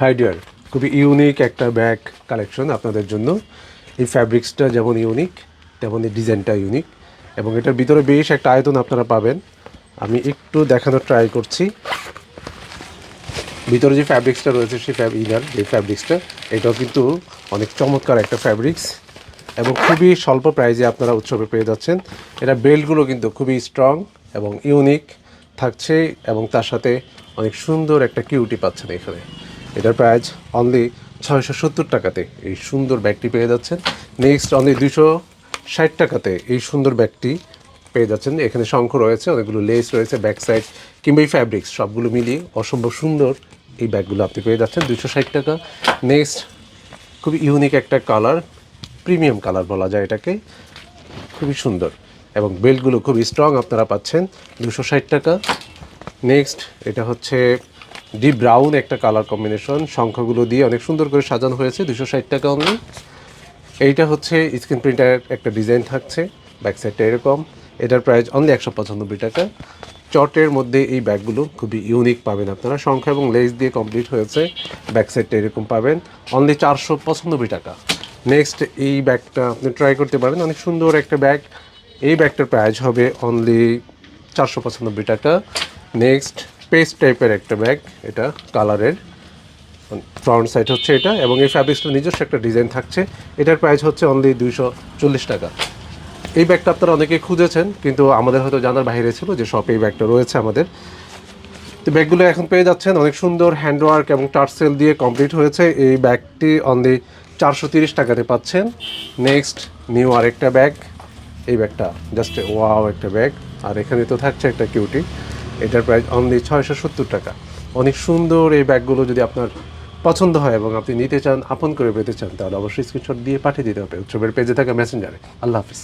High deer, খুবই unique একটা bag collection আপনাদের জন্য। এই ফ্যাব্রিক্সটা যেমন ইউনিক তেমনই ডিজাইনটা ইউনিক এবং এটার ভিতরে বেশ একটা আয়তন আপনারা পাবেন। আমি একটু দেখানোর ট্রাই করছি। ভিতরে যে ফ্যাব্রিক্সটা রয়েছে সেই ইনার যে ফ্যাব্রিক্সটা, এটাও কিন্তু অনেক চমৎকার একটা ফ্যাব্রিক্স এবং খুবই স্বল্প প্রাইজে আপনারা উৎসবে পেয়ে যাচ্ছেন। এটা বেল্টগুলো কিন্তু খুবই স্ট্রং এবং ইউনিক থাকছে এবং তার সাথে অনেক সুন্দর একটা কিউটি পাচ্ছেন এখানে। এটার প্রাইস অনলি 670 টাকাতে এই সুন্দর ব্যাগটি পেয়ে যাচ্ছেন। নেক্সট অনলি 260 টাকাতে এই সুন্দর ব্যাগটি পেয়ে যাচ্ছেন। এখানে শঙ্খ রয়েছে, অনেকগুলো লেস রয়েছে, ব্যাক সাইড কিংবা এই ফ্যাব্রিক্স সবগুলো মিলিয়ে অসম্ভব সুন্দর এই ব্যাগগুলো আপনি পেয়ে যাচ্ছেন 260 টাকা। নেক্সট খুবই ইউনিক একটা কালার, প্রিমিয়াম কালার বলা যায় এটাকে, খুবই সুন্দর এবং বেল্টগুলো খুবই স্ট্রং আপনারা পাচ্ছেন 260 টাকা। নেক্সট এটা হচ্ছে ডিপ ব্রাউন একটা কালার কম্বিনেশন, সংখ্যাগুলো দিয়ে অনেক সুন্দর করে সাজানো হয়েছে 260 টাকা অনলি। এইটা হচ্ছে স্ক্রিন প্রিন্টার একটা ডিজাইন থাকছে, ব্যাক সাইডটা এরকম। এটার প্রাইস অনলি 195 টাকা। চটের মধ্যে এই ব্যাগগুলো খুবই ইউনিক পাবেন আপনারা, সংখ্যা এবং লেস দিয়ে কমপ্লিট হয়েছে, ব্যাক সাইডটা এরকম পাবেন অনলি 495 টাকা। নেক্সট এই ব্যাগটা আপনি ট্রাই করতে পারেন, অনেক সুন্দর একটা ব্যাগ। এই ব্যাগটার প্রাইস হবে অনলি 495 টাকা। নেক্সট পেস্ট টাইপের একটা ব্যাগ, এটা কালারের, ফ্রন্ট সাইড হচ্ছে এটা এবং এই ফ্যাব্রিক্সটার নিজস্ব একটা ডিজাইন থাকছে। এটার প্রাইস হচ্ছে অনলি 240 টাকা। এই ব্যাগটা আপনারা অনেকেই খুঁজেছেন কিন্তু আমাদের হয়তো জানার বাইরে ছিল যে শপে এই ব্যাগটা রয়েছে আমাদের। তো ব্যাগগুলো এখন পেয়ে যাচ্ছেন, অনেক সুন্দর হ্যান্ডওয়ার্ক এবং টার্সেল দিয়ে কমপ্লিট হয়েছে। এই ব্যাগটি অনলি 430 টাকাতে পাচ্ছেন। নেক্সট নিউ আরেকটা ব্যাগ, এই ব্যাগটা জাস্ট ওয়াও একটা ব্যাগ, আর এখানে তো থাকছে একটা কিউটি। এটার প্রাইস অনলি 670 টাকা। অনেক সুন্দর এই ব্যাগগুলো যদি আপনার পছন্দ হয় এবং আপনি নিতে চান, আপন করে পেতে চান, তাহলে অবশ্যই স্ক্রিনশট দিয়ে পাঠিয়ে দিতে হবে উৎসবের পেজে থাকা মেসেঞ্জারে। আল্লাহ হাফিজ।